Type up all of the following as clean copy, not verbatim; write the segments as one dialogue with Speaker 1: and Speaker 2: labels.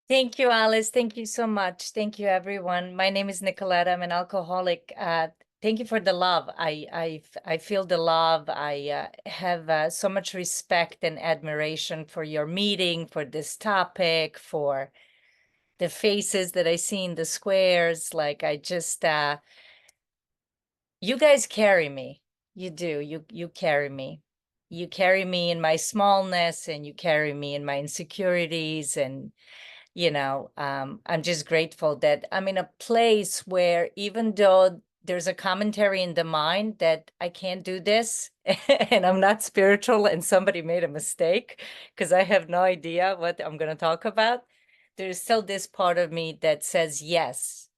Speaker 1: Thank you, Alice. Thank you so much. Thank you, everyone. My name is Nikoleta. I'm an alcoholic. Thank you for the love. I feel the love. I have so much respect and admiration for your meeting, for this topic, for the faces that I see in the squares. Like I just, you guys carry me. You do. You carry me. You carry me in my smallness, and you carry me in my insecurities, and I'm just grateful that I'm in a place where even though there's a commentary in the mind that I can't do this and I'm not spiritual and somebody made a mistake because I have no idea what I'm going to talk about, there's still this part of me that says yes,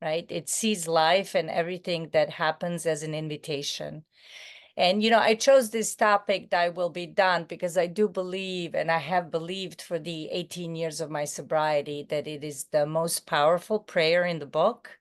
Speaker 1: right? It sees life and everything that happens as an invitation. And, I chose this topic that will be done because I do believe, and I have believed for the 18 years of my sobriety, that it is the most powerful prayer in the book.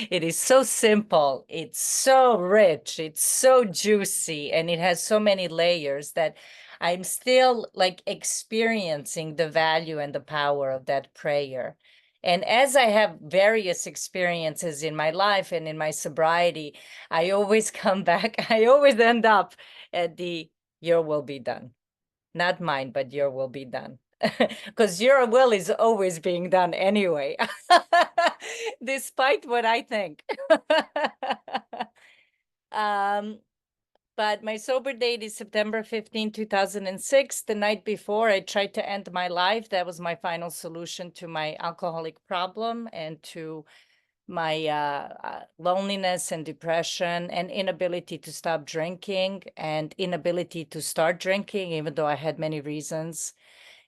Speaker 1: It is so simple, it's so rich, it's so juicy, and it has so many layers that I'm still like experiencing the value and the power of that prayer. And as I have various experiences in my life and in my sobriety, I always come back, I always end up at the your will be done. Not mine, but your will be done. Because your will is always being done anyway, despite what I think. um, but my sober date is September 15, 2006. The night before, I tried to end my life. That was my final solution to my alcoholic problem and to my loneliness and depression and inability to stop drinking and inability to start drinking, even though I had many reasons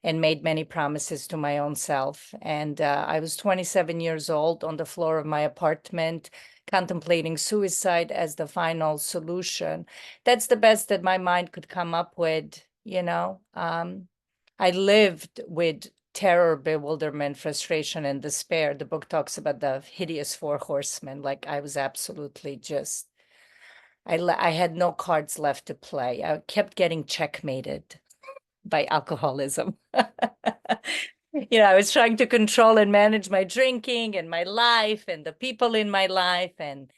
Speaker 1: and made many promises to my own self. And I was 27 years old on the floor of my apartment, contemplating suicide as the final solution. That's the best that my mind could come up with. I lived with terror, bewilderment, frustration, and despair. The book talks about the hideous four horsemen. Like I was absolutely just, I had no cards left to play. I kept getting checkmated by alcoholism. I was trying to control and manage my drinking and my life and the people in my life and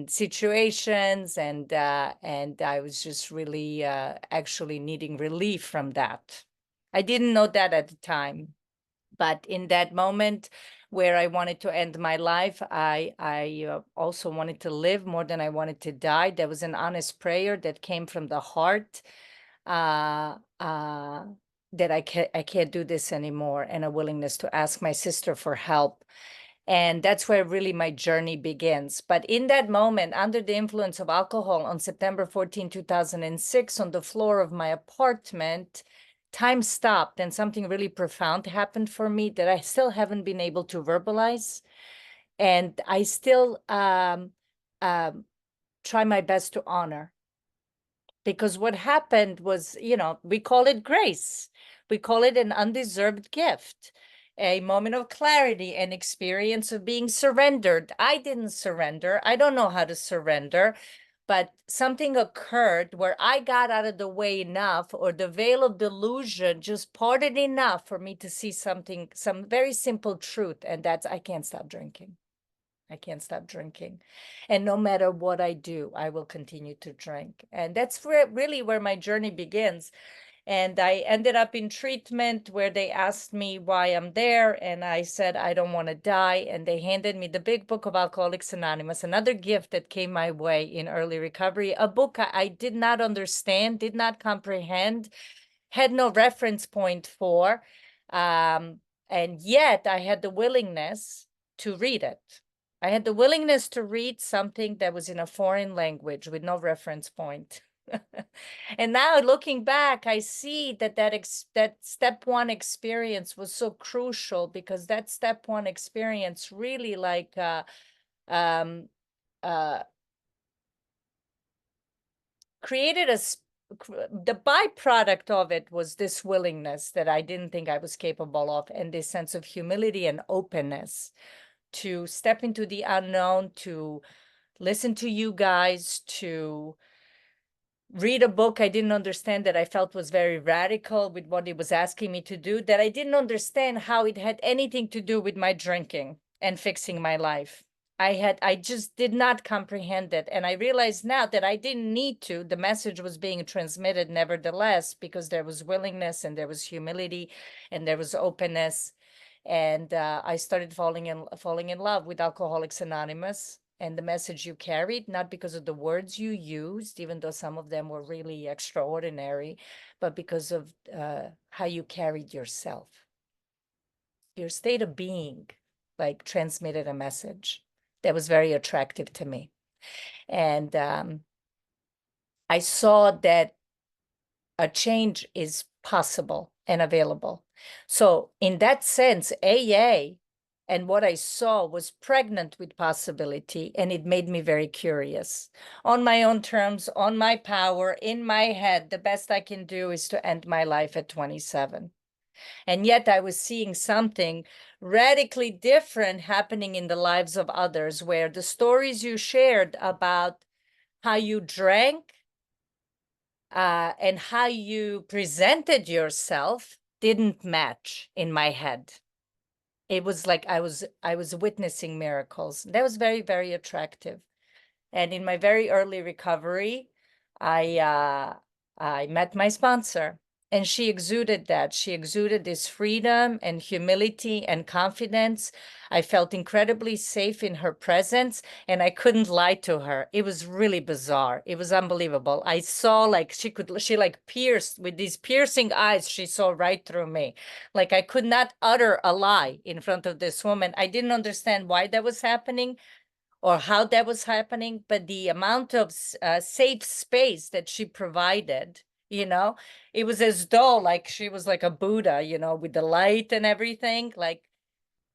Speaker 1: situations and I was just really actually needing relief from that. I didn't know that at the time, but in that moment where I wanted to end my life, I also wanted to live more than I wanted to die. There was an honest prayer that came from the heart, uh, uh, that I can't do this anymore, and a willingness to ask my sister for help. And that's where really my journey begins. But in that moment, under the influence of alcohol on September 14, 2006, on the floor of my apartment, time stopped and something really profound happened for me that I still haven't been able to verbalize. And I still try my best to honor. Because what happened was, we call it grace. We call it an undeserved gift, a moment of clarity, an experience of being surrendered. I didn't surrender. I don't know how to surrender, but something occurred where I got out of the way enough, or the veil of delusion just parted enough for me to see something, some very simple truth, and that's I can't stop drinking. I can't stop drinking. And no matter what I do, I will continue to drink. And that's really where my journey begins. And I ended up in treatment where they asked me why I'm there. And I said, I don't want to die. And they handed me the big book of Alcoholics Anonymous, another gift that came my way in early recovery, a book I did not understand, did not comprehend, had no reference point for. And yet I had the willingness to read it. I had the willingness to read something that was in a foreign language with no reference point. And now looking back, I see that step one experience was so crucial, because that step one experience really um, uh, created the byproduct of it was this willingness that I didn't think I was capable of, and this sense of humility and openness to step into the unknown, to listen to you guys, to read a book I didn't understand that I felt was very radical with what it was asking me to do, that I didn't understand how it had anything to do with my drinking and fixing my life. I just did not comprehend it. And I realized now that I didn't need to. The message was being transmitted nevertheless, because there was willingness and there was humility and there was openness. And I started falling in love with Alcoholics Anonymous and the message you carried, not because of the words you used, even though some of them were really extraordinary, but because of how you carried yourself. Your state of being, like, transmitted a message that was very attractive to me. And I saw that a change is possible and available. So in that sense, AA and what I saw was pregnant with possibility, and it made me very curious. On my own terms, on my power, in my head, the best I can do is to end my life at 27. And yet I was seeing something radically different happening in the lives of others, where the stories you shared about how you drank and how you presented yourself didn't match in my head. It was like I was witnessing miracles. That was very, very attractive. And in my very early recovery, I met my sponsor, and she exuded that. She exuded this freedom and humility and confidence. I felt incredibly safe in her presence, and I couldn't lie to her. It was really bizarre. It was unbelievable. I saw, like, she like pierced with these piercing eyes. She saw right through me. Like, I could not utter a lie in front of this woman. I didn't understand why that was happening or how that was happening, but the amount of safe space that she provided, it was as though like she was like a Buddha, with the light and everything. Like,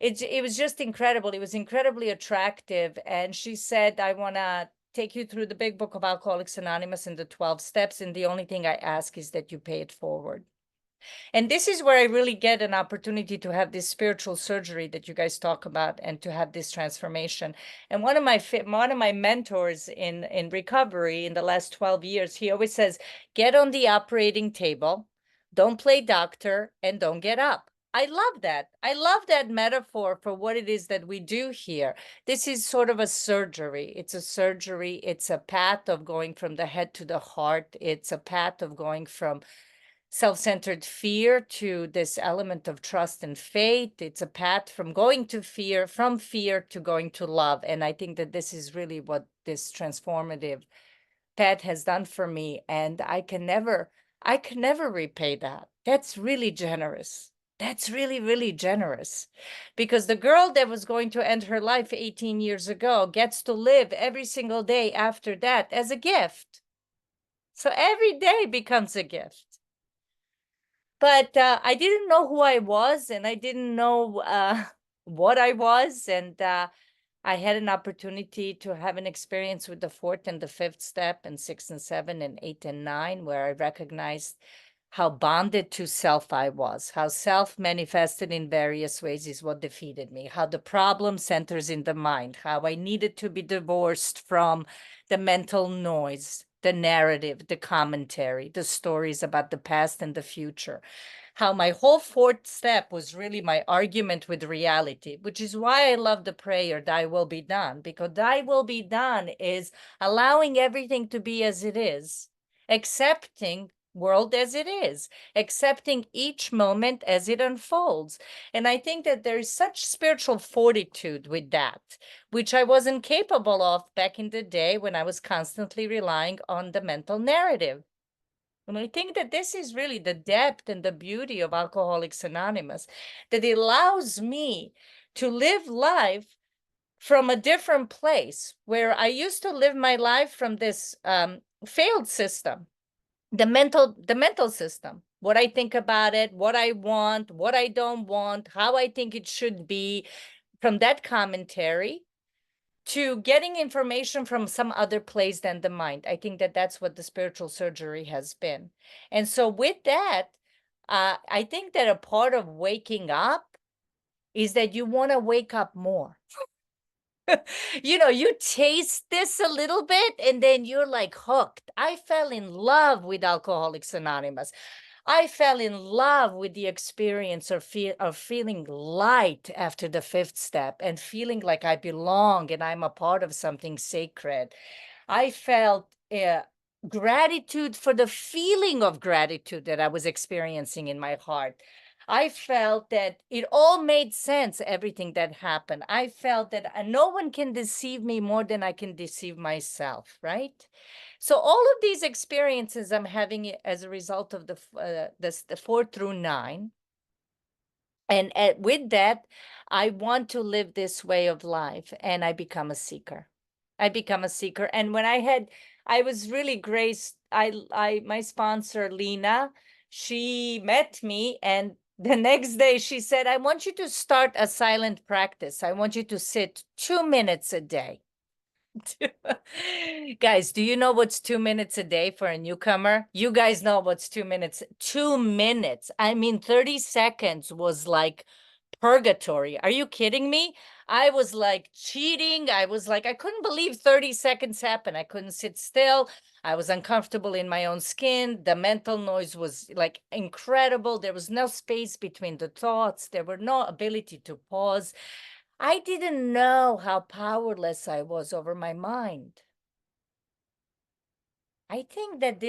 Speaker 1: it was just incredible. It was incredibly attractive. And she said, I want to take you through the big book of Alcoholics Anonymous and the 12 steps. And the only thing I ask is that you pay it forward. And this is where I really get an opportunity to have this spiritual surgery that you guys talk about, and to have this transformation. And one of my mentors in recovery in the last 12 years, he always says, get on the operating table, don't play doctor, and don't get up. I love that. I love that metaphor for what it is that we do here. This is sort of a surgery. It's a surgery. It's a path of going from the head to the heart. It's a path of going from self-centered fear to this element of trust and faith. It's a path from going to fear, from fear to going to love. And I think that this is really what this transformative path has done for me. And I can never repay that. That's really generous. That's really, really generous. Because the girl that was going to end her life 18 years ago gets to live every single day after that as a gift. So every day becomes a gift. But I didn't know who I was, and I didn't know what I was. And I had an opportunity to have an experience with the fourth and the fifth step, and 6 and 7 and 8 and 9, where I recognized how bonded to self I was, how self manifested in various ways is what defeated me, how the problem centers in the mind, how I needed to be divorced from the mental noise, the narrative, the commentary, the stories about the past and the future. How my whole fourth step was really my argument with reality, which is why I love the prayer, Thy will be done, because Thy will be done is allowing everything to be as it is, accepting world as it is, accepting each moment as it unfolds. And I think that there is such spiritual fortitude with that, which I wasn't capable of back in the day when I was constantly relying on the mental narrative. And I think that this is really the depth and the beauty of Alcoholics Anonymous, that it allows me to live life from a different place, where I used to live my life from this failed system, the mental system, what I think about it, what I want, what I don't want, how I think it should be, from that commentary to getting information from some other place than the mind. I think that that's what the spiritual surgery has been. And so with that, I think that a part of waking up is that you want to wake up more. You taste this a little bit and then you're like hooked. I fell in love with Alcoholics Anonymous. I fell in love with the experience of feeling light after the fifth step and feeling like I belong and I'm a part of something sacred. I felt gratitude for the feeling of gratitude that I was experiencing in my heart. I felt that it all made sense, everything that happened. I felt that no one can deceive me more than I can deceive myself, right? So all of these experiences I'm having as a result of the 4 through 9, and with that, I want to live this way of life, and I become a seeker. I become a seeker, and when I was really graced. My sponsor Lena, she met me, and the next day she said, "I want you to start a silent practice. I want you to sit 2 minutes a day." Guys, do you know what's 2 minutes a day for a newcomer? You guys know what's 2 minutes. 2 minutes. I mean, 30 seconds was like purgatory. Are you kidding me? I was like cheating. I was like, I couldn't believe 30 seconds happened. I couldn't sit still. I was uncomfortable in my own skin. The mental noise was like incredible. There was no space between the thoughts. There were no ability to pause. I didn't know how powerless I was over my mind. I think that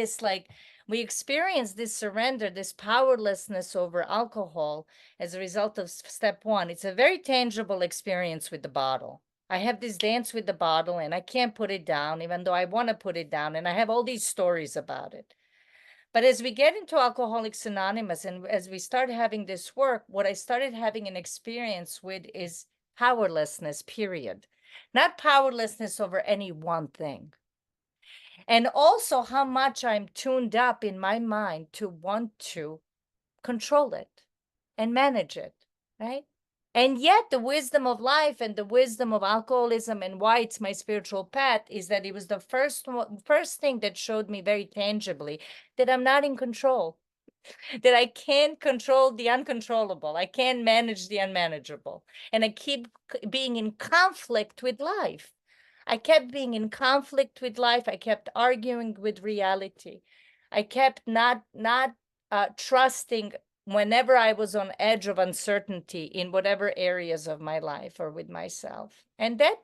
Speaker 1: we experience this surrender, this powerlessness over alcohol as a result of step 1. It's a very tangible experience with the bottle. I have this dance with the bottle and I can't put it down, even though I want to put it down. And I have all these stories about it. But as we get into Alcoholics Anonymous and as we start having this work, what I started having an experience with is powerlessness, period. Not powerlessness over any one thing. And also how much I'm tuned up in my mind to want to control it and manage it, right? And yet the wisdom of life and the wisdom of alcoholism and why it's my spiritual path is that it was the first thing that showed me very tangibly that I'm not in control, that I can't control the uncontrollable. I can't manage the unmanageable. And I keep being in conflict with life. I kept being in conflict with life. I kept arguing with reality. I kept not trusting whenever I was on edge of uncertainty in whatever areas of my life or with myself. And that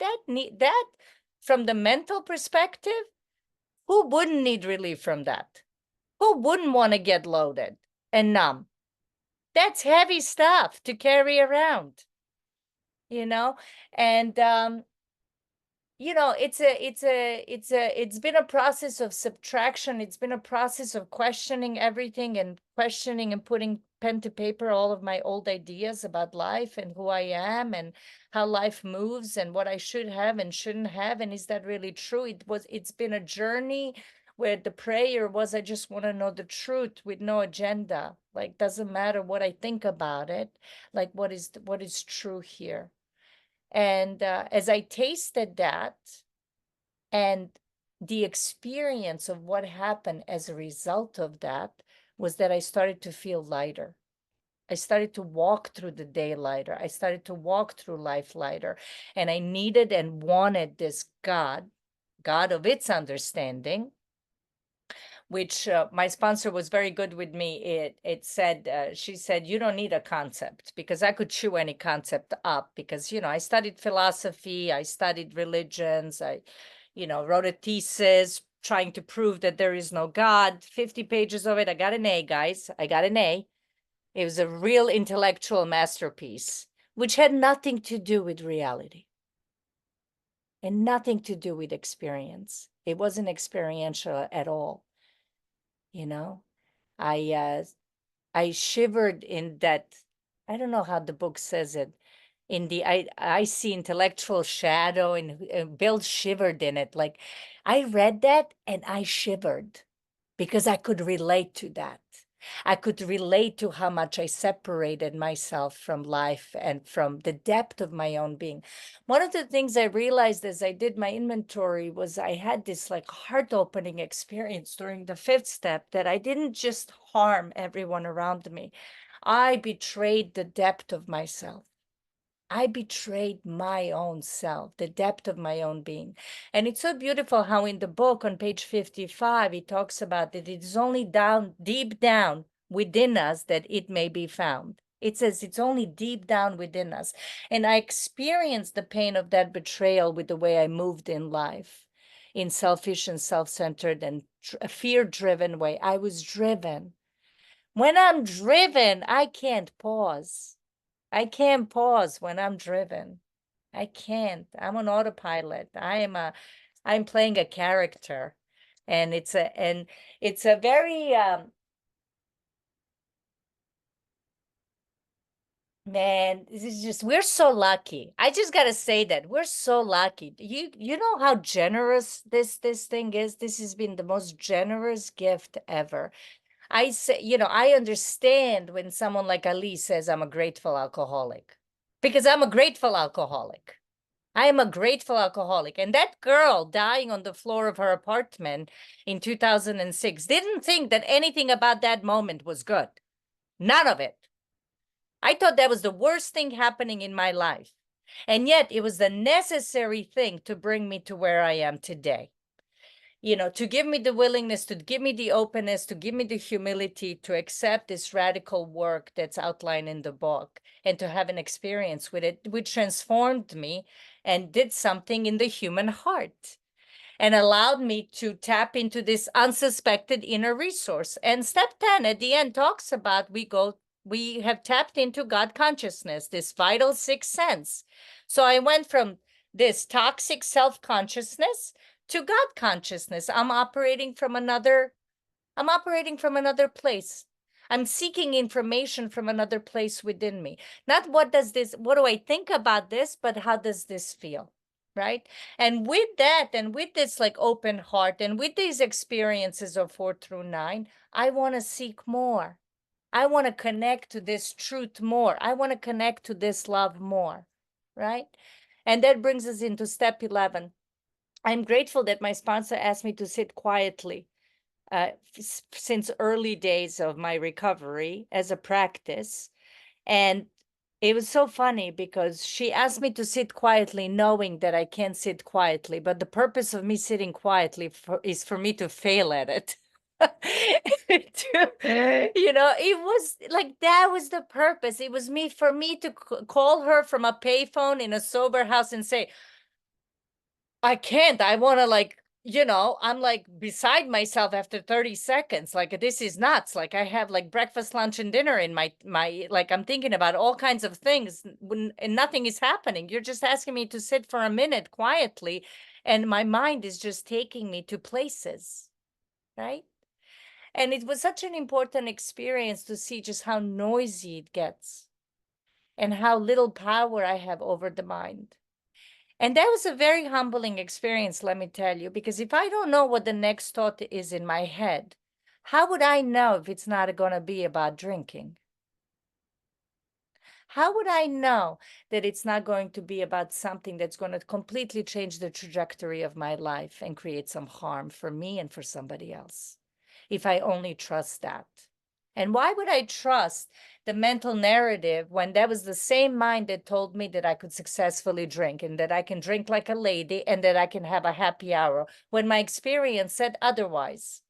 Speaker 1: from the mental perspective, who wouldn't need relief from that? Who wouldn't want to get loaded and numb? That's heavy stuff to carry around, you know? And it's been a process of subtraction. It's been a process of questioning everything and questioning and putting pen to paper all of my old ideas about life and who I am and how life moves and what I should have and shouldn't have. And is that really true? It's been a journey where the prayer was, I just want to know the truth with no agenda. Like, doesn't matter what I think about it. Like, what is true here? And as I tasted that and the experience of what happened as a result of that was that I started to feel lighter. I started to walk through the day lighter. I started to walk through life lighter. And I needed and wanted this God of its understanding, which my sponsor was very good with me. She said, you don't need a concept, because I could chew any concept up because, I studied philosophy, I studied religions, I, wrote a thesis trying to prove that there is no God, 50 pages of it. I got an A, guys. I got an A. It was a real intellectual masterpiece, which had nothing to do with reality and nothing to do with experience. It wasn't experiential at all. You know, I I shivered in that. I don't know how the book says it. In the I see intellectual shadow, and Bill shivered in it. Like, I read that and I shivered because I could relate to that. I could relate to how much I separated myself from life and from the depth of my own being. One of the things I realized as I did my inventory was I had this like heart-opening experience during the fifth step that I didn't just harm everyone around me. I betrayed the depth of myself. I betrayed my own self, the depth of my own being. And it's so beautiful how in the book on page 55, he talks about that it is only down, deep down within us that it may be found. It says it's only deep down within us. And I experienced the pain of that betrayal with the way I moved in life, in selfish and self-centered and fear-driven way. I was driven. When I'm driven, I can't pause. I can't pause when I'm driven. I can't. I'm on autopilot. I'm playing a character. And it's a very man, this is just we're so lucky. I just gotta say that we're so lucky. You know how generous this thing is? This has been the most generous gift ever. I say, I understand when someone like Ali says I'm a grateful alcoholic, because I'm a grateful alcoholic. I am a grateful alcoholic. And that girl dying on the floor of her apartment in 2006 didn't think that anything about that moment was good. None of it. I thought that was the worst thing happening in my life. And yet it was the necessary thing to bring me to where I am today. To give me the willingness, to give me the openness, to give me the humility to accept this radical work that's outlined in the book and to have an experience with it, which transformed me and did something in the human heart and allowed me to tap into this unsuspected inner resource. And step 10 at the end talks about we have tapped into God consciousness, this vital sixth sense. So I went from this toxic self-consciousness to God consciousness. I'm operating from another place. I'm seeking information from another place within me. Not what do I think about this, but how does this feel? Right? And with that, and with this like open heart, and with these experiences of 4 through 9, I want to seek more. I want to connect to this truth more. I want to connect to this love more. Right? And that brings us into step 11. I'm grateful that my sponsor asked me to sit quietly since early days of my recovery as a practice. And it was so funny because she asked me to sit quietly, knowing that I can't sit quietly. But the purpose of me sitting quietly is for me to fail at it. It was like that was the purpose. It was for me to call her from a payphone in a sober house and say, I can't. I want to I'm like beside myself after 30 seconds. Like this is nuts. Like I have like breakfast, lunch, and dinner in my like I'm thinking about all kinds of things and nothing is happening. You're just asking me to sit for a minute quietly, and my mind is just taking me to places, right? And it was such an important experience to see just how noisy it gets and how little power I have over the mind. And that was a very humbling experience, let me tell you, because if I don't know what the next thought is in my head, how would I know if it's not going to be about drinking? How would I know that it's not going to be about something that's going to completely change the trajectory of my life and create some harm for me and for somebody else? If I only trust that. And why would I trust the mental narrative when that was the same mind that told me that I could successfully drink and that I can drink like a lady and that I can have a happy hour when my experience said otherwise?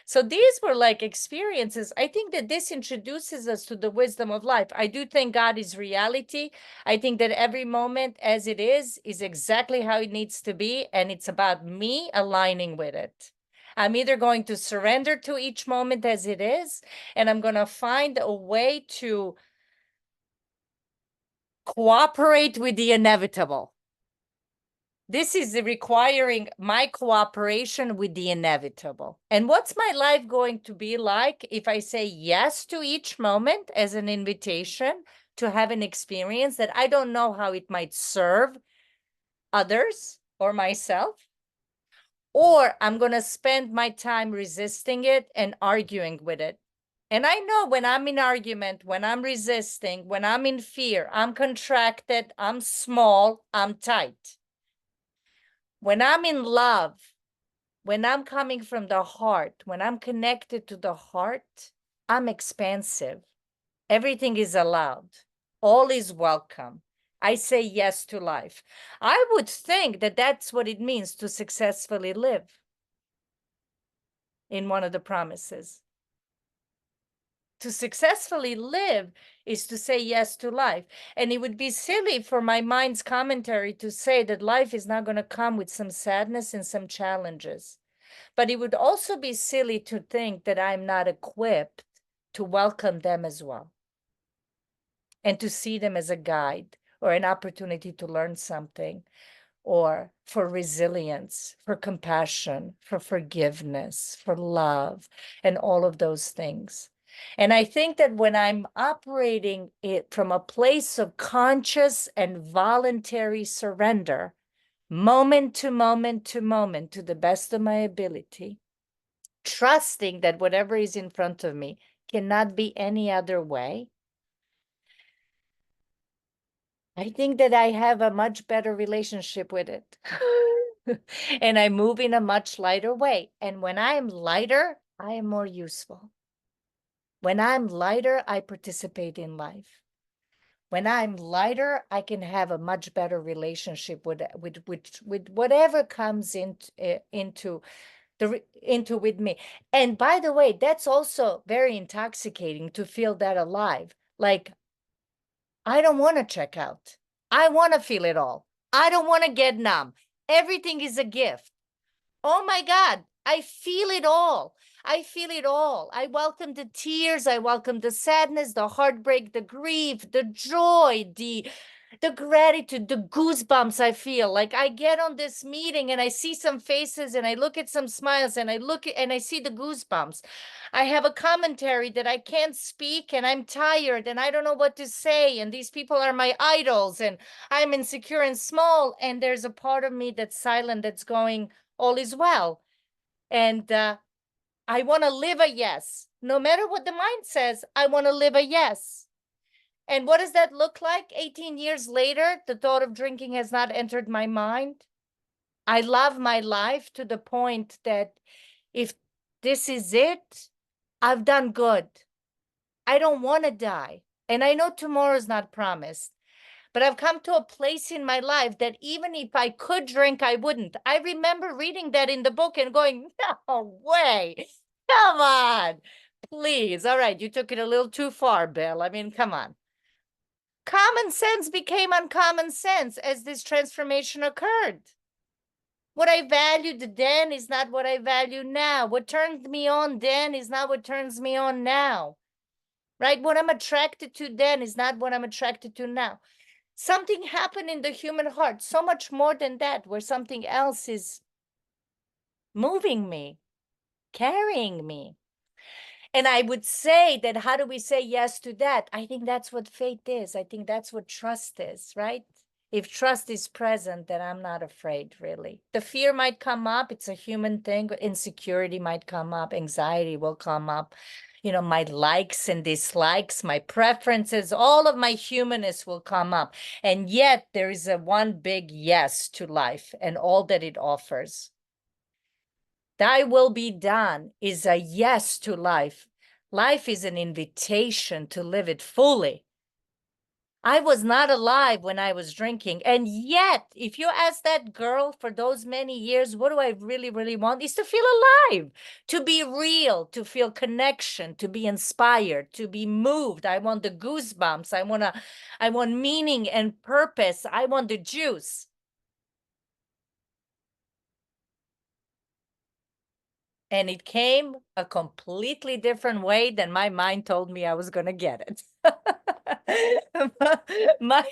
Speaker 1: So these were like experiences. I think that this introduces us to the wisdom of life. I do think God is reality. I think that every moment as it is exactly how it needs to be. And it's about me aligning with it. I'm either going to surrender to each moment as it is, and I'm going to find a way to cooperate with the inevitable. This is requiring my cooperation with the inevitable. And what's my life going to be like if I say yes to each moment as an invitation to have an experience that I don't know how it might serve others or myself? Or I'm going to spend my time resisting it and arguing with it. And I know when I'm in argument, when I'm resisting, when I'm in fear, I'm contracted, I'm small, I'm tight. When I'm in love, when I'm coming from the heart, when I'm connected to the heart, I'm expansive. Everything is allowed. All is welcome. I say yes to life. I would think that that's what it means to successfully live in one of the promises. To successfully live is to say yes to life. And it would be silly for my mind's commentary to say that life is not going to come with some sadness and some challenges. But it would also be silly to think that I'm not equipped to welcome them as well and to see them as a guide or an opportunity to learn something, or for resilience, for compassion, for forgiveness, for love, and all of those things. And I think that when I'm operating it from a place of conscious and voluntary surrender, moment to moment to moment, to the best of my ability, trusting that whatever is in front of me cannot be any other way, I think that I have a much better relationship with it. And I move in a much lighter way. And when I am lighter, I am more useful. When I'm lighter, I participate in life. When I'm lighter, I can have a much better relationship with whatever comes into with me. And by the way, that's also very intoxicating to feel that alive. Like, I don't want to check out. I want to feel it all. I don't want to get numb. Everything is a gift. Oh my God, I feel it all. I feel it all. I welcome the tears. I welcome the sadness, the heartbreak, the grief, the joy, the gratitude, the goosebumps I feel. Like I get on this meeting and I see some faces and I look at some smiles and I see the goosebumps. I have a commentary that I can't speak and I'm tired and I don't know what to say. And these people are my idols and I'm insecure and small. And there's a part of me that's silent that's going, all is well. And I want to live a yes. No matter what the mind says, I want to live a yes. And what does that look like? 18 years later, the thought of drinking has not entered my mind. I love my life to the point that if this is it, I've done good. I don't want to die. And I know tomorrow's not promised. But I've come to a place in my life that even if I could drink, I wouldn't. I remember reading that in the book and going, no way. Come on. Please. All right. You took it a little too far, Bill. I mean, come on. Common sense became uncommon sense as this transformation occurred. What I valued then is not what I value now. What turned me on then is not what turns me on now. Right? What I'm attracted to then is not what I'm attracted to now. Something happened in the human heart, so much more than that, where something else is moving me, carrying me. And I would say that, how do we say yes to that? I think that's what faith is. I think that's what trust is, right? If trust is present, then I'm not afraid, really. The fear might come up. It's a human thing. Insecurity might come up. Anxiety will come up. You know, my likes and dislikes, my preferences, all of my humanness will come up. And yet there is a one big yes to life and all that it offers. Thy will be done is a yes to life. Life is an invitation to live it fully. I was not alive when I was drinking. And yet, if you ask that girl for those many years, what do I really, really want? Is to feel alive, to be real, to feel connection, to be inspired, to be moved. I want the goosebumps. I want meaning and purpose. I want the juice. And it came a completely different way than my mind told me I was going to get it. my,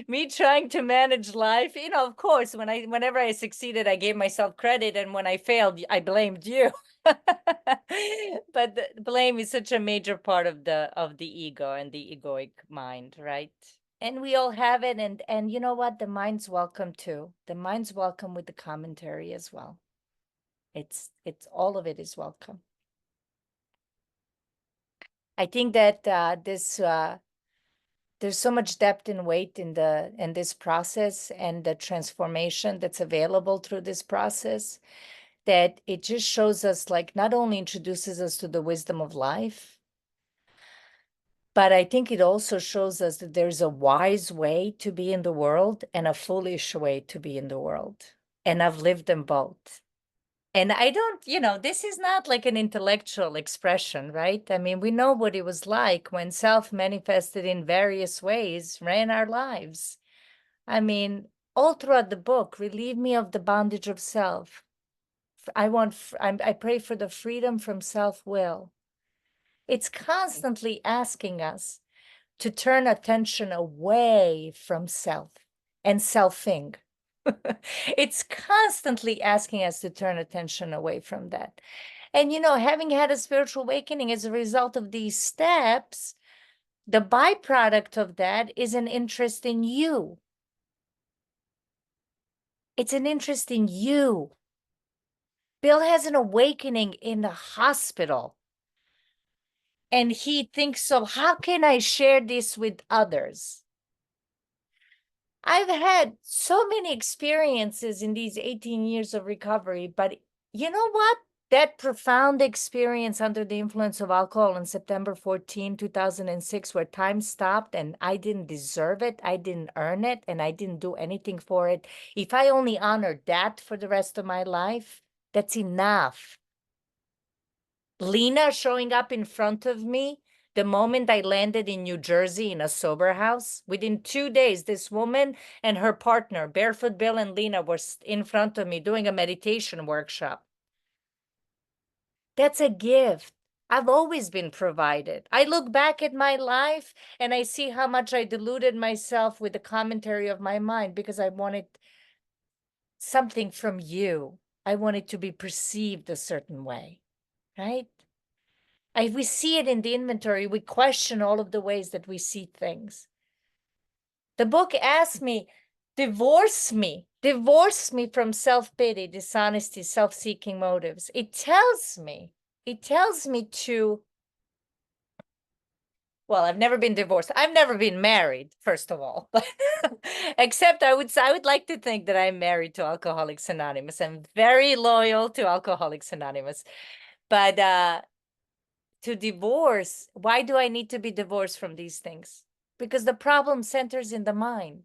Speaker 1: me trying to manage life, you know, of course, whenever I succeeded, I gave myself credit, and when I failed, I blamed you. But the blame is such a major part of the ego and the egoic mind, right? And we all have it, and you know what? The mind's welcome too. The mind's welcome with the commentary as well. It's all of it is welcome. I think that there's so much depth and weight in this process and the transformation that's available through this process, that it just shows us, like, not only introduces us to the wisdom of life, But I think it also shows us that there's a wise way to be in the world and a foolish way to be in the world. And I've lived them both. And I don't, this is not like an intellectual expression, right? I mean, we know what it was like when self manifested in various ways ran our lives. I mean, all throughout the book, relieve me of the bondage of self. I pray for the freedom from self-will. It's constantly asking us to turn attention away from self and selfing. It's constantly asking us to turn attention away from that. And, having had a spiritual awakening as a result of these steps, the byproduct of that is an interest in you. It's an interest in you. Bill has an awakening in the hospital. And he thinks, so how can I share this with others? I've had so many experiences in these 18 years of recovery, but you know what? That profound experience under the influence of alcohol on September 14, 2006, where time stopped and I didn't deserve it, I didn't earn it, and I didn't do anything for it. If I only honored that for the rest of my life, that's enough. Lena showing up in front of me the moment I landed in New Jersey in a sober house. Within 2 days, this woman and her partner, Barefoot Bill and Lena, were in front of me doing a meditation workshop. That's a gift. I've always been provided. I look back at my life and I see how much I deluded myself with the commentary of my mind because I wanted something from you. I wanted to be perceived a certain way, right? We see it in the inventory. We question all of the ways that we see things. The book asks me, divorce me from self-pity, dishonesty, self-seeking motives. It tells me to, well, I've never been divorced. I've never been married, first of all. Except I would like to think that I'm married to Alcoholics Anonymous. I'm very loyal to Alcoholics Anonymous. But to divorce, why do I need to be divorced from these things? Because the problem centers in the mind.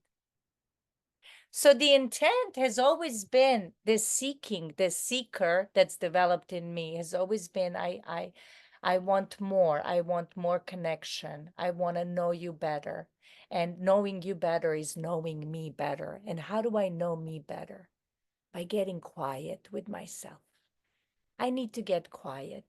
Speaker 1: So the intent has always been this seeking, this seeker that's developed in me has always been, I want more. I want more connection. I want to know you better. And knowing you better is knowing me better. And how do I know me better? By getting quiet with myself. I need to get quiet.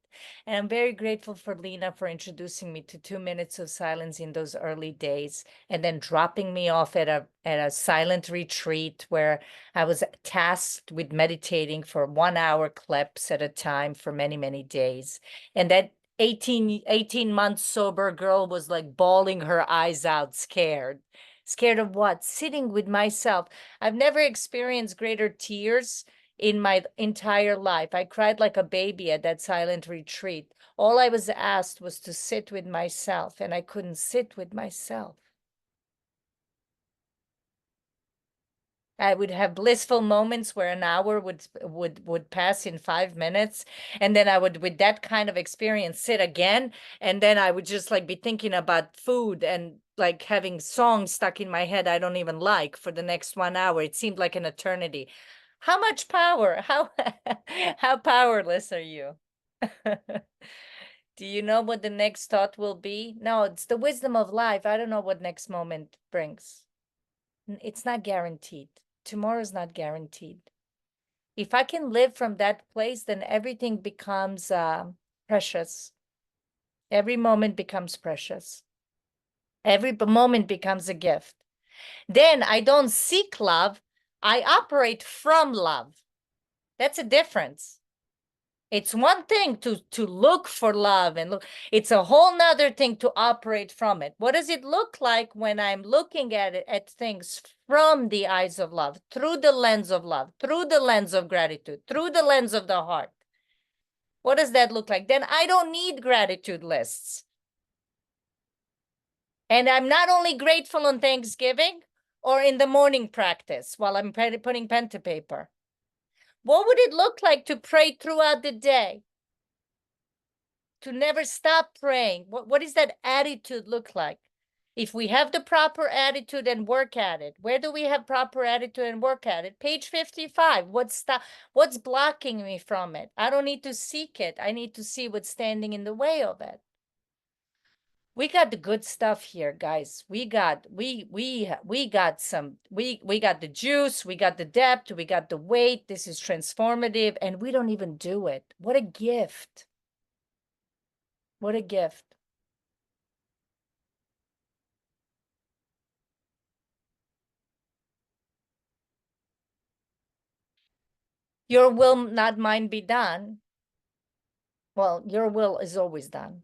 Speaker 1: And I'm very grateful for Lena for introducing me to 2 minutes of silence in those early days and then dropping me off at a silent retreat where I was tasked with meditating for 1 hour clips at a time for many, many days. And that 18 months sober girl was like bawling her eyes out, scared. Scared of what? Sitting with myself. I've never experienced greater tears in my entire life. I cried like a baby at that silent retreat. All I was asked was to sit with myself, and I couldn't sit with myself. I would have blissful moments where an hour would pass in 5 minutes, and then I would, with that kind of experience, sit again, and then I would just like be thinking about food and like having songs stuck in my head I don't even like for the next 1 hour. It seemed like an eternity. How much power? How powerless are you? Do you know what the next thought will be? No, it's the wisdom of life. I don't know what next moment brings. It's not guaranteed. Tomorrow's not guaranteed. If I can live from that place, then everything becomes precious. Every moment becomes precious. Every moment becomes a gift. Then I don't seek love. I operate from love. That's a difference. It's one thing to look for love and look, it's a whole nother thing to operate from it. What does it look like when I'm looking at it, at things from the eyes of love, through the lens of love, through the lens of gratitude, through the lens of the heart? What does that look like? Then I don't need gratitude lists. And I'm not only grateful on Thanksgiving or in the morning practice while I'm putting pen to paper. What would it look like to pray throughout the day? to never stop praying. What does that attitude look like? If we have the proper attitude and work at it, where do we have proper attitude and work at it? Page 55. What's blocking me from it? I don't need to seek it. I need to see what's standing in the way of it. We got the good stuff here, guys. We got the juice, we got the depth, we got the weight. This is transformative, and we don't even do it. What a gift. What a gift. Your will, not mine, be done. Well, your will is always done.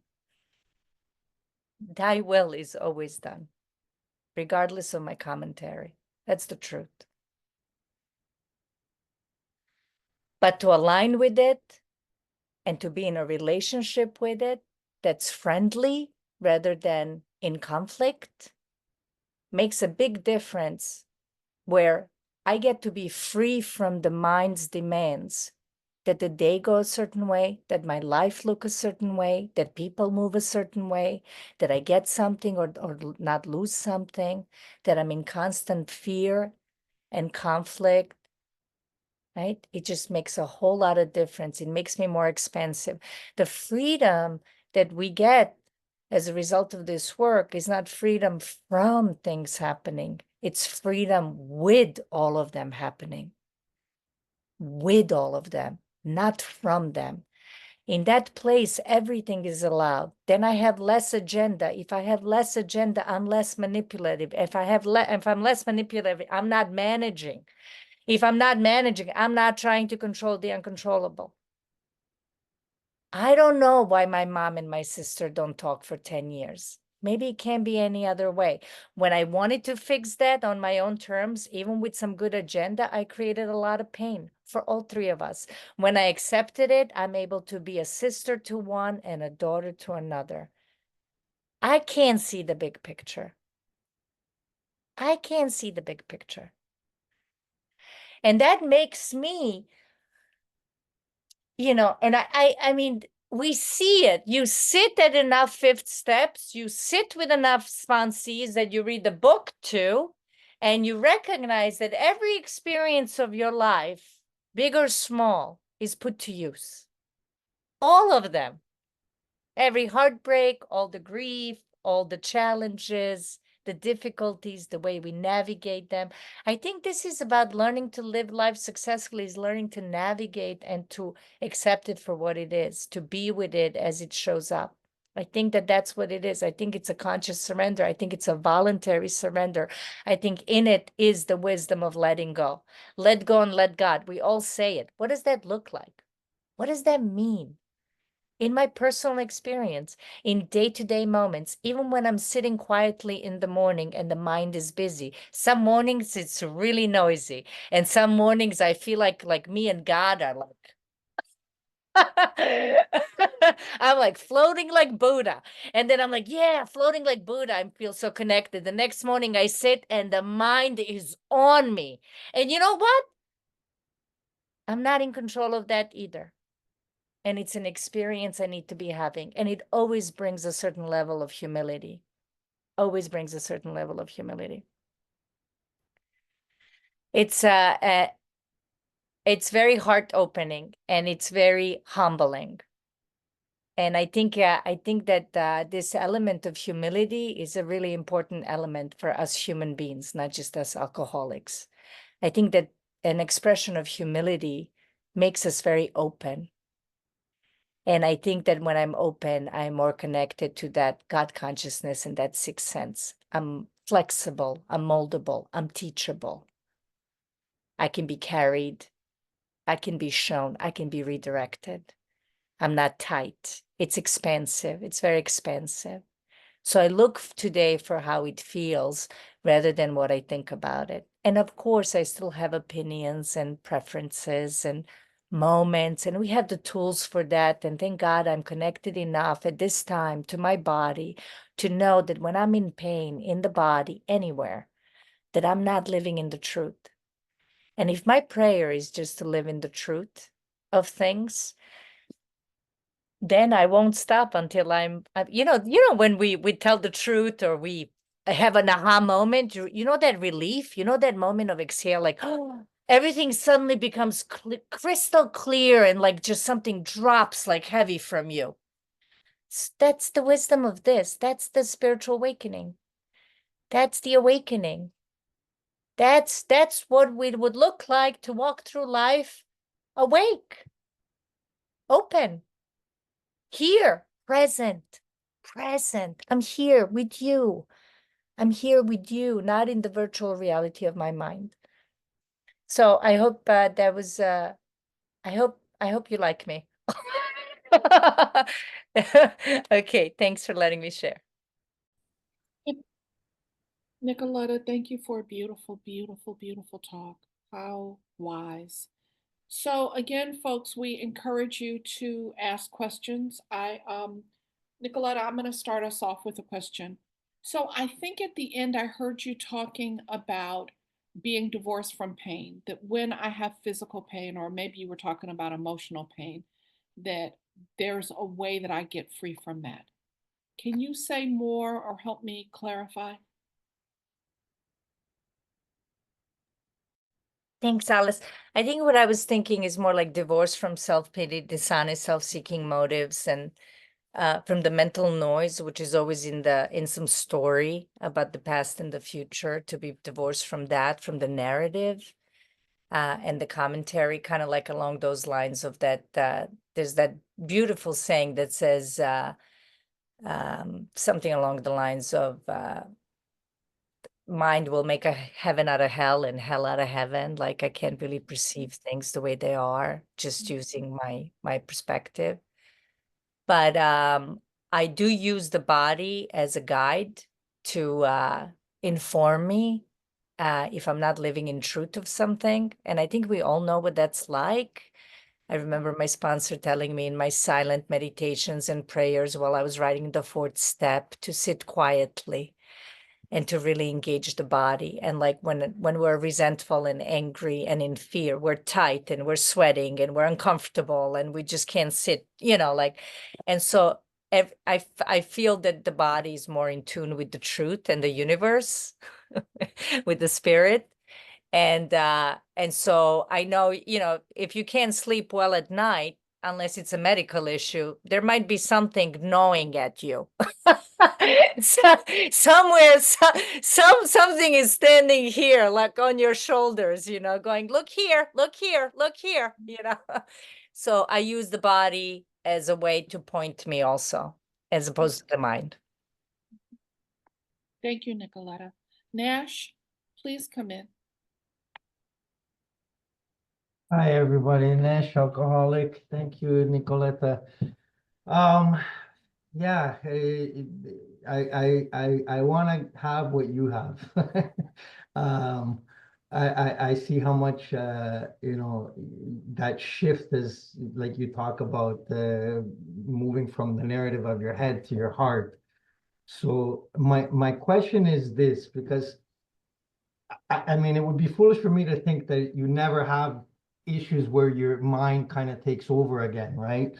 Speaker 1: Thy will is always done, regardless of my commentary. That's the truth. But to align with it and to be in a relationship with it that's friendly rather than in conflict makes a big difference, where I get to be free from the mind's demands that the day go a certain way, that my life look a certain way, that people move a certain way, that I get something or not lose something, that I'm in constant fear and conflict, right? It just makes a whole lot of difference. It makes me more expansive. The freedom that we get as a result of this work is not freedom from things happening. It's freedom with all of them happening, with all of them, not from them. In that place, everything is allowed. Then I have less agenda. If I have less agenda, I'm less manipulative. If I'm less manipulative, I'm not managing. If I'm not managing, I'm not trying to control the uncontrollable. I don't know why my mom and my sister don't talk for 10 years. Maybe it can't be any other way. When I wanted to fix that on my own terms, even with some good agenda, I created a lot of pain for all three of us. When I accepted it, I'm able to be a sister to one and a daughter to another. I can't see the big picture. I can't see the big picture. And that makes me, and I mean, we see it. You sit at enough fifth steps, you sit with enough sponsees that you read the book to, and you recognize that every experience of your life, big or small, is put to use. All of them. Every heartbreak, all the grief, all the challenges, the difficulties, the way we navigate them. I think this is about learning to live life successfully, is learning to navigate and to accept it for what it is, to be with it as it shows up. I think that that's what it is. I think it's a conscious surrender. I think it's a voluntary surrender. I think in it is the wisdom of letting go. Let go and let God. We all say it. What does that look like? What does that mean? In my personal experience, in day-to-day moments, even when I'm sitting quietly in the morning and the mind is busy, some mornings it's really noisy, and some mornings I feel like me and God are like I'm like floating like Buddha. And then I'm like, yeah, floating like Buddha. I feel so connected. The next morning I sit and the mind is on me. And you know what? I'm not in control of that either. And it's an experience I need to be having. And it always brings a certain level of humility. Always brings a certain level of humility. It's it's very heart opening and it's very humbling. And I think that this element of humility is a really important element for us human beings, not just us alcoholics. I think that an expression of humility makes us very open. And I think that when I'm open, I'm more connected to that God consciousness and that sixth sense. I'm flexible, I'm moldable, I'm teachable. I can be carried, I can be shown, I can be redirected. I'm not tight. It's expansive, it's very expansive. So I look today for how it feels rather than what I think about it. And of course, I still have opinions and preferences and moments, and we have the tools for that. And thank God I'm connected enough at this time to my body to know that when I'm in pain in the body, anywhere, that I'm not living in the truth. And if my prayer is just to live in the truth of things, then I won't stop until when we tell the truth or we have an aha moment, you know that relief, you know that moment of exhale, like, oh, everything suddenly becomes crystal clear and like just something drops like heavy from you. That's the wisdom of this. That's the spiritual awakening. That's the awakening. That's what we would look like to walk through life awake, open, here, present, present. I'm here with you. I'm here with you, not in the virtual reality of my mind. So I hope that was I hope you like me. Okay, thanks for letting me share.
Speaker 2: Nicoletta, thank you for a beautiful, beautiful, beautiful talk. How wise. So again, folks, we encourage you to ask questions. Nicoletta, I'm going to start us off with a question. So I think at the end, I heard you talking about being divorced from pain, that when I have physical pain, or maybe you were talking about emotional pain, that there's a way that I get free from that. Can you say more or help me clarify?
Speaker 1: Thanks, Alice. I think what I was thinking is more like divorce from self-pity, dishonest, self-seeking motives, and from the mental noise, which is always in some story about the past and the future, to be divorced from that, from the narrative, and the commentary, kind of like along those lines of that. There's that beautiful saying that says something along the lines of mind will make a heaven out of hell and hell out of heaven. Like I can't really perceive things the way they are, just using my perspective. But I do use the body as a guide to inform me if I'm not living in truth of something. And I think we all know what that's like. I remember my sponsor telling me in my silent meditations and prayers while I was writing the fourth step to sit quietly and to really engage the body. And like when we're resentful and angry and in fear, we're tight and we're sweating and we're uncomfortable and we just can't sit, like, and so I feel that the body is more in tune with the truth and the universe, with the spirit. And so I know, if you can't sleep well at night, unless it's a medical issue, there might be something gnawing at you. So, somewhere, something is standing here, like on your shoulders, going, look here, look here, look here. So I use the body as a way to point me also, as opposed to the mind.
Speaker 2: Thank you, Nicoletta. Nash, please come in.
Speaker 3: Hi, everybody. Nash alcoholic. Thank you, Nicoleta. Um, yeah, I want to have what you have. Um, I see how much that shift is, like you talk about, moving from the narrative of your head to your heart. So my question is this, because I mean, it would be foolish for me to think that you never have issues where your mind kind of takes over again, right?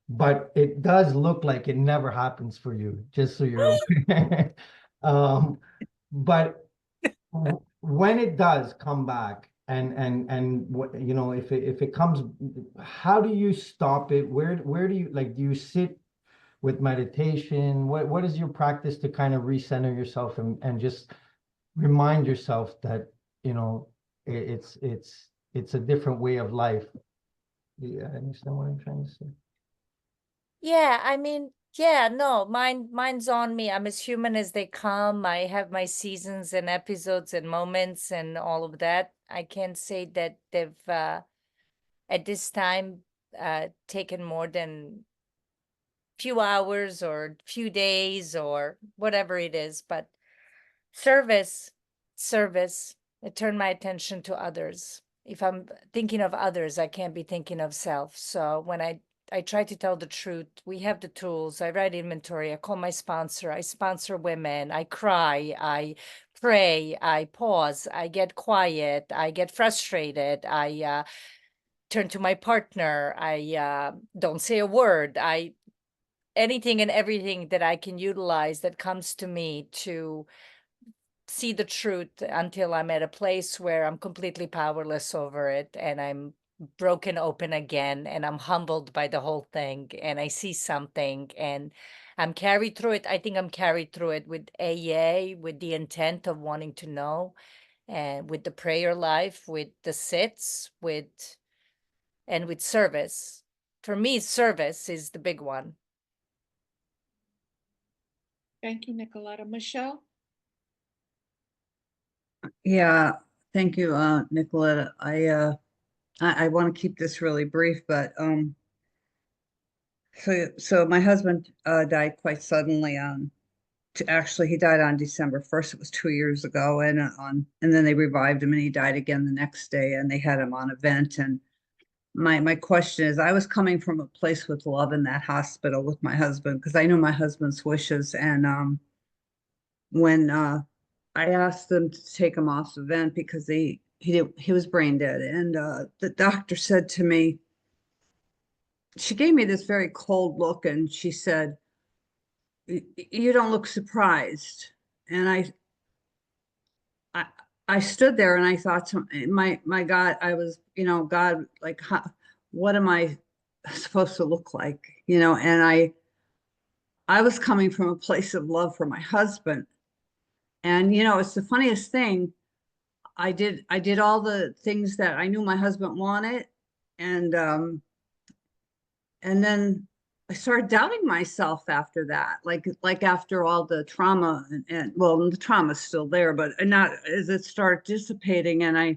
Speaker 3: But it does look like it never happens for you, just so you're aware. Um, but when it does come back, and what, if it comes, how do you stop it? Where do you, like, do you sit with meditation? What is your practice to kind of recenter yourself and just remind yourself that you know it's a different way of life? Yeah, I understand what I'm trying to say.
Speaker 1: Yeah, I mean, yeah, no, mine's on me. I'm as human as they come. I have my seasons and episodes and moments and all of that. I can't say that they've at this time taken more than few hours or few days or whatever it is, but service, service. I turn my attention to others. If I'm thinking of others, I can't be thinking of self. So when I try to tell the truth, we have the tools. I write inventory. I call my sponsor. I sponsor women. I cry. I pray. I pause. I get quiet. I get frustrated. I turn to my partner. I don't say a word. I anything and everything that I can utilize that comes to me to see the truth until I'm at a place where I'm completely powerless over it and I'm broken open again and I'm humbled by the whole thing and I see something and I'm carried through it. I think I'm carried through it with AA, with the intent of wanting to know, and with the prayer life, with the sits, with and with service. For me, service is the big one.
Speaker 2: Thank you, Nikoleta. Michelle?
Speaker 4: Yeah, thank you, Nicoletta. I want to keep this really brief, but so my husband died quite suddenly actually he died on December 1st. It was 2 years ago, and then they revived him and he died again the next day and they had him on a vent. And my question is, I was coming from a place with love in that hospital with my husband because I knew my husband's wishes. And when I asked them to take him off the vent because he was brain dead, and the doctor said to me, she gave me this very cold look, and she said, You don't look surprised." And I I stood there and I thought to my God, I was, God, like, what am I supposed to look like? And I was coming from a place of love for my husband. And it's the funniest thing. I did all the things that I knew my husband wanted, and then I started doubting myself after that. Like after all the trauma, and well, the trauma's still there, but not as it started dissipating. And I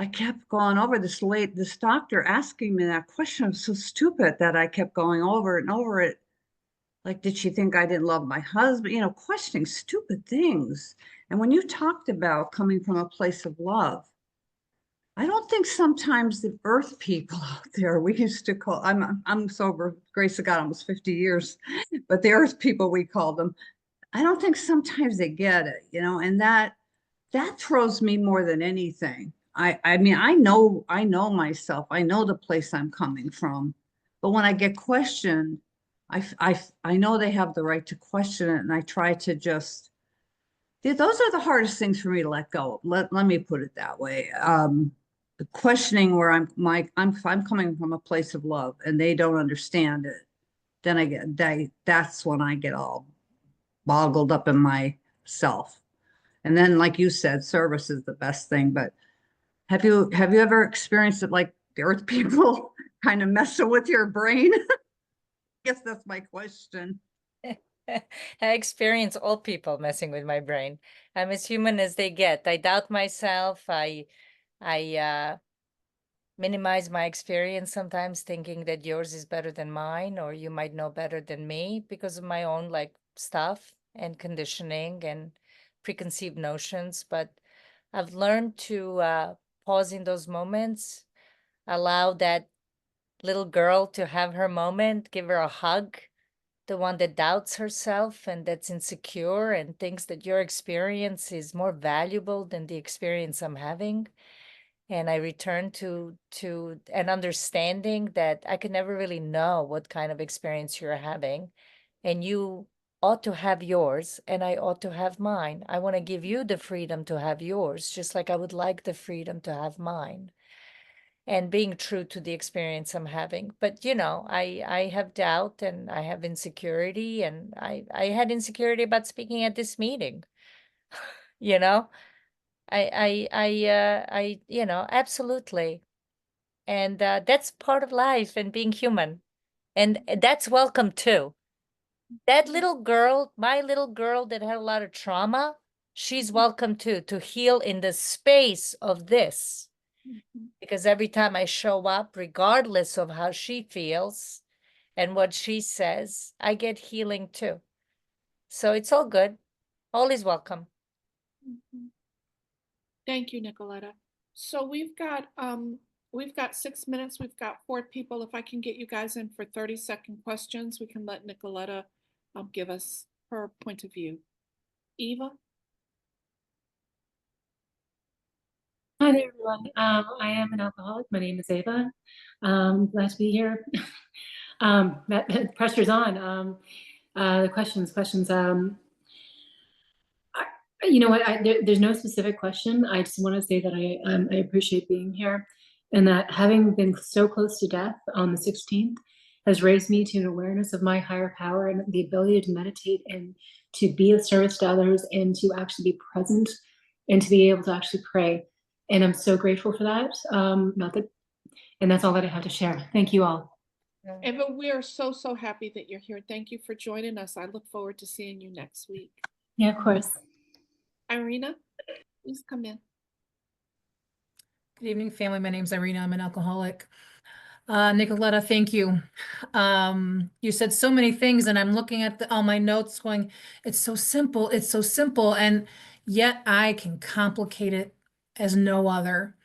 Speaker 4: kept going over this doctor asking me that question. It was so stupid that I kept going over it and over it. Like, did she think I didn't love my husband? Questioning stupid things. And when you talked about coming from a place of love, I don't think sometimes the earth people out there, we used to call, I'm sober, grace of God, almost 50 years, but the earth people, we call them. I don't think sometimes they get it, and that throws me more than anything. I mean, I know myself. I know the place I'm coming from. But when I get questioned, I know they have the right to question it, and I try to just, those are the hardest things for me to let go of. Let me put it that way. The questioning where I'm coming from a place of love and they don't understand it, then that's when I get all boggled up in myself. And then, like you said, service is the best thing. But have you ever experienced it, like the earth people kind of messing with your brain? I guess that's my question.
Speaker 1: I experience all people messing with my brain. I'm as human as they get. I doubt myself. I minimize my experience sometimes, thinking that yours is better than mine, or you might know better than me because of my own like stuff and conditioning and preconceived notions. But I've learned to pause in those moments, allow that little girl to have her moment, give her a hug, the one that doubts herself and that's insecure and thinks that your experience is more valuable than the experience I'm having. And I return to an understanding that I could never really know what kind of experience you're having, and you ought to have yours and I ought to have mine. I want to give you the freedom to have yours, just like I would like the freedom to have mine, and being true to the experience I'm having. But I have doubt and I have insecurity, and I had insecurity about speaking at this meeting. you know, absolutely. And that's part of life and being human, and that's welcome too. That little girl, my little girl that had a lot of trauma, she's welcome too, to heal in the space of this. Because every time I show up, regardless of how she feels and what she says, I get healing too. So it's all good. All is welcome.
Speaker 2: Thank you, Nicoleta. So we've got 6 minutes. We've got 4 people. If I can get you guys in for 30-second questions, we can let Nicoleta give us her point of view. Eva?
Speaker 5: Hi there, everyone. I am an alcoholic. My name is Ava. Glad to be here. That pressure's on. The questions. You know what? There's no specific question. I just want to say that I appreciate being here, and that having been so close to death on the 16th has raised me to an awareness of my higher power and the ability to meditate and to be of service to others and to actually be present and to be able to actually pray. And I'm so grateful for that. And that's all that I have to share. Thank you all.
Speaker 2: Eva, we are so, so happy that you're here. Thank you for joining us. I look forward to seeing you next week.
Speaker 5: Yeah, of course.
Speaker 2: Irina, please come in.
Speaker 6: Good evening, family. My name's Irina. I'm an alcoholic. Nikoleta, thank you. You said so many things, and I'm looking at all my notes going, it's so simple, it's so simple, and yet I can complicate it as no other.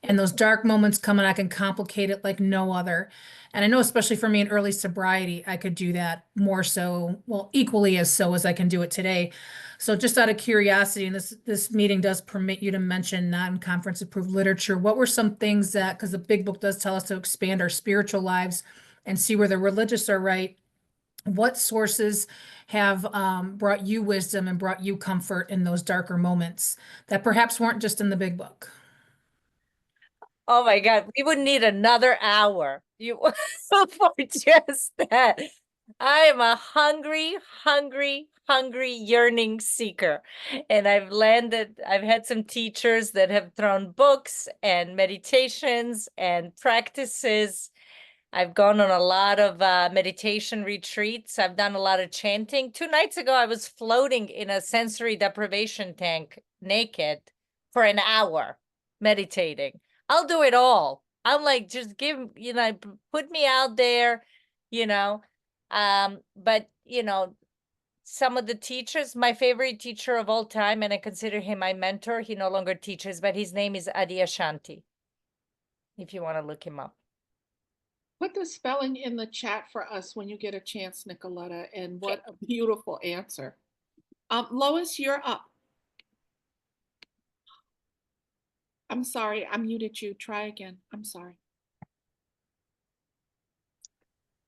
Speaker 6: And those dark moments come and I can complicate it like no other. And I know, especially for me in early sobriety, I could do that more so, well, equally as so as I can do it today. So just out of curiosity, and this meeting does permit you to mention non-conference approved literature. What were some things that, because the big book does tell us to expand our spiritual lives and see where the religious are right, what sources have brought you wisdom and brought you comfort in those darker moments that perhaps weren't just in the big book?
Speaker 1: Oh my God, we would need another hour for just that. I am a hungry, yearning seeker. And I've had some teachers that have thrown books and meditations and practices. I've gone on a lot of meditation retreats. I've done a lot of chanting. 2 nights ago, I was floating in a sensory deprivation tank naked for an hour meditating. I'll do it all. I'm like, just put me out there, you know. But, some of the teachers, my favorite teacher of all time, and I consider him my mentor, he no longer teaches, but his name is Adi Ashanti, if you want to look him up.
Speaker 2: Put the spelling in the chat for us when you get a chance, Nikoleta, and what a beautiful answer. Lois, you're up. I'm sorry, I muted you. Try again. I'm sorry.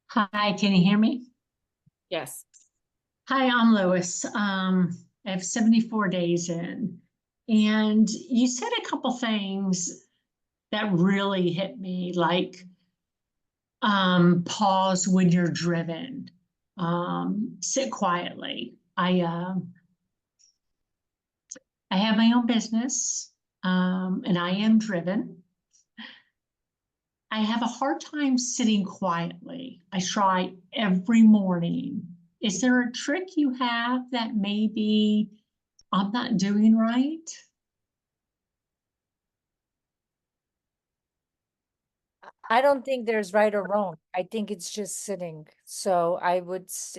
Speaker 7: Hi, can you hear me?
Speaker 2: Yes.
Speaker 7: Hi, I'm Lois. I have 74 days in, and you said a couple things that really hit me, like pause when you're driven, sit quietly. I have my own business, and I am driven. I have a hard time sitting quietly. I try every morning. Is there a trick you have that maybe I'm not doing right?
Speaker 1: I don't think there's right or wrong. I think it's just sitting. So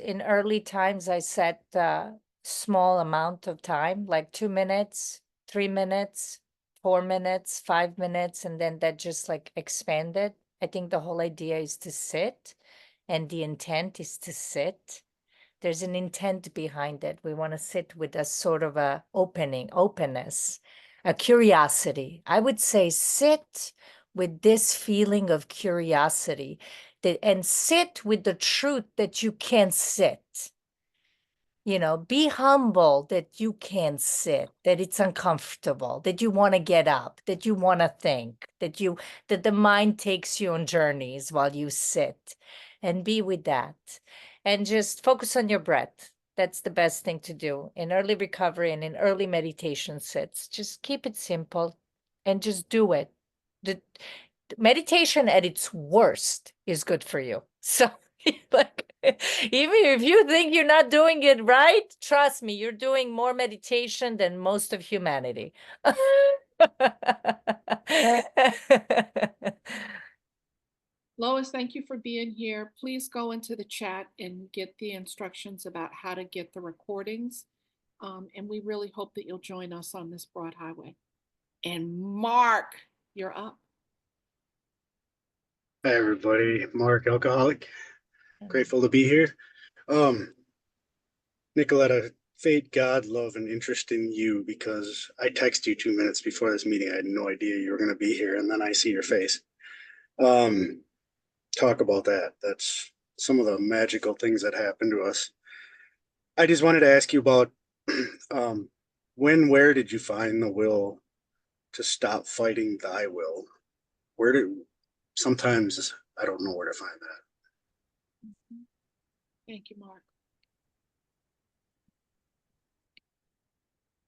Speaker 1: in early times, I set a small amount of time, like 2 minutes, 3 minutes, 4 minutes, 5 minutes, and then that just like expanded. I think the whole idea is to sit, and the intent is to sit. There's an intent behind it. We want to sit with a sort of a openness, a curiosity. I would say sit with this feeling of curiosity and sit with the truth that you can't sit. Be humble that you can't sit, that it's uncomfortable, that you want to get up, that you want to think, that the mind takes you on journeys while you sit, and be with that. And just focus on your breath. That's the best thing to do in early recovery and in early meditation sits. Just keep it simple and just do it. The meditation at its worst is good for you. So like, even if you think you're not doing it right, trust me, you're doing more meditation than most of humanity.
Speaker 2: Lois, thank you for being here. Please go into the chat and get the instructions about how to get the recordings. And we really hope that you'll join us on this broad highway. And Mark, you're up.
Speaker 8: Hi everybody, Mark, alcoholic. Grateful to be here. Nikoleta, fate, God, love, and interest in you, because I texted you 2 minutes before this meeting. I had no idea you were going to be here, and then I see your face. Talk about that. That's some of the magical things that happen to us. I just wanted to ask you about where did you find the will to stop fighting thy will? Where did sometimes I don't know where to find that.
Speaker 2: Thank you, Mark.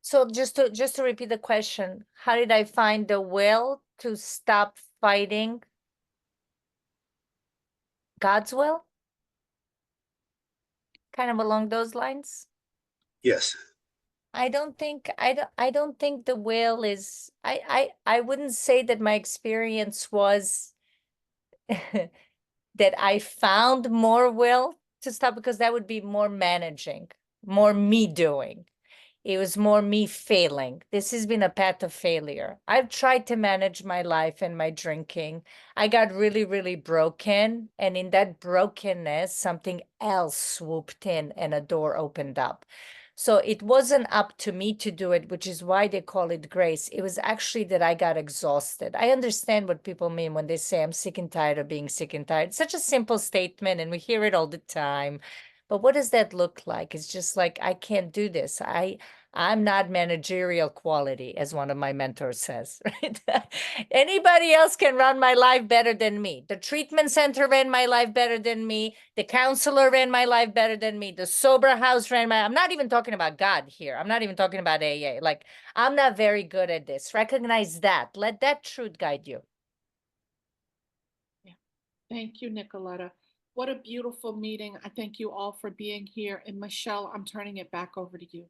Speaker 1: So just to repeat the question, how did I find the will to stop fighting God's will? Kind of along those lines?
Speaker 8: Yes.
Speaker 1: I don't think I don't think the will is I wouldn't say that my experience was that I found more will to stop, because that would be more managing, more me doing. It was more me failing. This has been a path of failure. I've tried to manage my life and my drinking. I got really, really broken. And in that brokenness, something else swooped in and a door opened up. So it wasn't up to me to do it, which is why they call it grace. It was actually that I got exhausted. I understand what people mean when they say I'm sick and tired of being sick and tired. It's such a simple statement, and we hear it all the time. But what does that look like? It's just like, I can't do this. I'm not managerial quality, as one of my mentors says, right? Anybody else can run my life better than me. The treatment center ran my life better than me. The counselor ran my life better than me. The sober house I'm not even talking about God here. I'm not even talking about AA. Like, I'm not very good at this. Recognize that. Let that truth guide you.
Speaker 2: Thank you, Nikoleta. What a beautiful meeting. I thank you all for being here. And Michelle, I'm turning it back over to you.